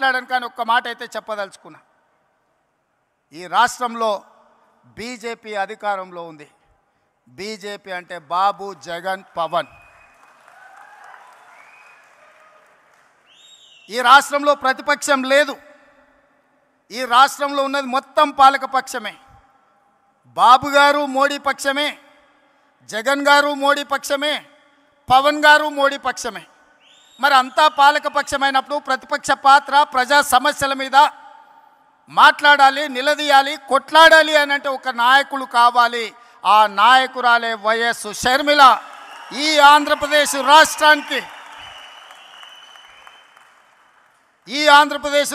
మాట్లాడను, కానీ ఒక్క మాట అయితే చెప్పదలుచుకున్నా. ఈ రాష్ట్రంలో బీజేపీ అధికారంలో ఉంది. బీజేపీ అంటే బాబు, జగన్, పవన్. ఈ రాష్ట్రంలో ప్రతిపక్షం లేదు. ఈ రాష్ట్రంలో ఉన్నది మొత్తం పాలకపక్షమే. బాబు గారు మోడీ పక్షమే, జగన్ గారు మోడీ పక్షమే, పవన్ గారు మోడీ పక్షమే. మరి అంతా పాలకపక్షమైనప్పుడు ప్రతిపక్ష పాత్ర ప్రజా సమస్యల మీద మాట్లాడాలి, నిలదీయాలి, కొట్లాడాలి అని అంటే ఒక నాయకులు కావాలి. ఆ నాయకురాలే వైఎస్ షర్మిల. ఈ ఆంధ్రప్రదేశ్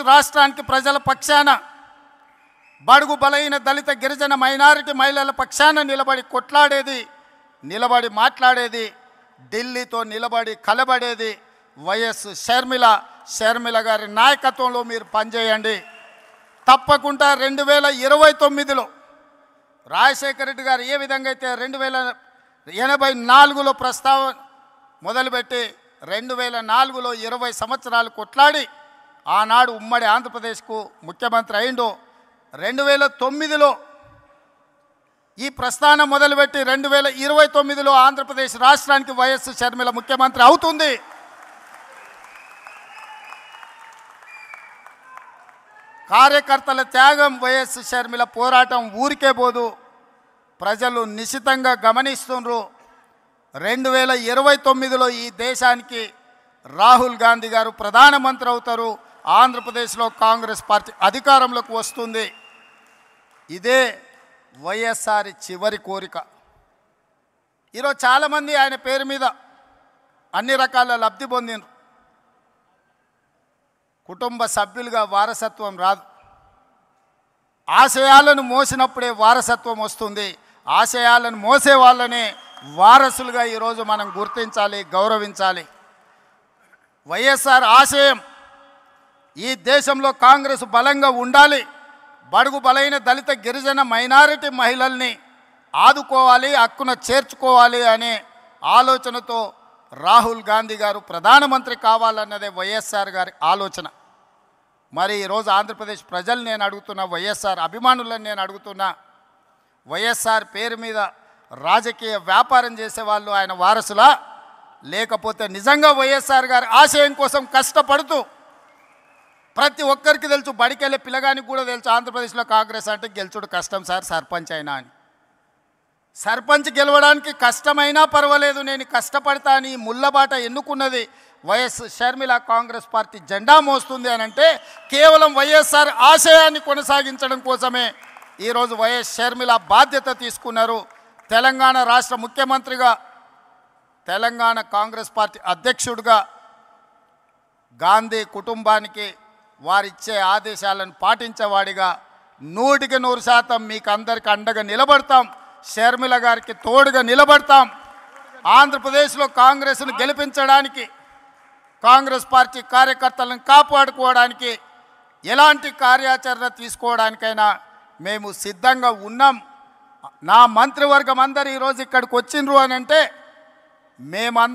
రాష్ట్రానికి ప్రజల పక్షాన, బడుగు బలైన దళిత గిరిజన మైనారిటీ మహిళల పక్షాన నిలబడి కొట్లాడేది, నిలబడి మాట్లాడేది, ఢిల్లీతో నిలబడి కలబడేది వైఎస్ షర్మిల. షర్మిల గారి నాయకత్వంలో మీరు పనిచేయండి. తప్పకుండా 2029లో రాజశేఖర రెడ్డి గారు ఏ విధంగా అయితే 1984లో ప్రస్తావన మొదలుపెట్టి 2004లో 20 సంవత్సరాలు కొట్లాడి ఆనాడు ఉమ్మడి ఆంధ్రప్రదేశ్కు ముఖ్యమంత్రి అయిందో, 2009లో ఈ ప్రస్థానం మొదలుపెట్టి 2029లో ఆంధ్రప్రదేశ్ రాష్ట్రానికి వైఎస్ షర్మిల ముఖ్యమంత్రి అవుతుంది. కార్యకర్తల త్యాగం, వైఎస్ షర్మిల పోరాటం ఊరికే పోదు. ప్రజలు నిశితంగా గమనిస్తున్నారు. 2029లో ఈ దేశానికి రాహుల్ గాంధీ గారు ప్రధానమంత్రి అవుతారు. ఆంధ్రప్రదేశ్లో కాంగ్రెస్ పార్టీ అధికారంలోకి వస్తుంది. ఇదే వైఎస్ఆర్ చివరి కోరిక. ఈరోజు చాలామంది ఆయన పేరు మీద అన్ని రకాల లబ్ధి పొందినారు. కుటుంబ సభ్యులుగా వారసత్వం రాదు. ఆశయాలను మోసినప్పుడే వారసత్వం వస్తుంది. ఆశయాలను మోసే వాళ్ళనే వారసులుగా ఈరోజు మనం గుర్తించాలి, గౌరవించాలి. వైఎస్ఆర్ ఆశయం ఈ దేశంలో కాంగ్రెస్ బలంగా ఉండాలి, బడుగు బలైన దళిత గిరిజన మైనారిటీ మహిళల్ని ఆదుకోవాలి, హక్కున చేర్చుకోవాలి అనే ఆలోచనతో రాహుల్ గాంధీ గారు ప్రధానమంత్రి కావాలన్నదే వైఎస్ఆర్ గారి ఆలోచన. మరి ఈరోజు ఆంధ్రప్రదేశ్ ప్రజలు నేను అడుగుతున్నా, వైఎస్ఆర్ అభిమానులను నేను అడుగుతున్నా, వైఎస్ఆర్ పేరు మీద రాజకీయ వ్యాపారం చేసేవాళ్ళు ఆయన వారసులా, లేకపోతే నిజంగా వైఎస్ఆర్ గారి ఆశయం కోసం కష్టపడుతూ, ప్రతి ఒక్కరికి తెలుసు, బడికెళ్ళే పిల్లగానికి కూడా తెలుసు ఆంధ్రప్రదేశ్లో కాంగ్రెస్ అంటే గెలుచుడు కష్టం సార్, సర్పంచ్ అయినా అని. సర్పంచ్ గెలవడానికి కష్టమైనా పర్వాలేదు, నేను కష్టపడతా అని ముళ్ళబాట ఎన్నుకున్నది వైఎస్ షర్మిల. కాంగ్రెస్ పార్టీ జెండా మోస్తుంది అని అంటే కేవలం వైఎస్ఆర్ ఆశయాన్ని కొనసాగించడం కోసమే ఈరోజు వైఎస్ షర్మిల బాధ్యత తీసుకున్నారు. తెలంగాణ రాష్ట్ర ముఖ్యమంత్రిగా, తెలంగాణ కాంగ్రెస్ పార్టీ అధ్యక్షుడిగా గాంధీ కుటుంబానికి వారిచ్చే ఆదేశాలను పాటించేవాడిగా 100% మీకు అందరికీ అండగా నిలబడతాం. షర్మిల గారికి తోడుగా నిలబడతాం. ఆంధ్రప్రదేశ్లో కాంగ్రెస్ను గెలిపించడానికి, కాంగ్రెస్ పార్టీ కార్యకర్తలను కాపాడుకోవడానికి, ఎలాంటి కార్యాచరణ తీసుకోవడానికైనా మేము సిద్ధంగా ఉన్నాం. నా మంత్రివర్గం అందరూ ఈరోజు ఇక్కడికి వచ్చిండ్రు అని అంటే మేమందరం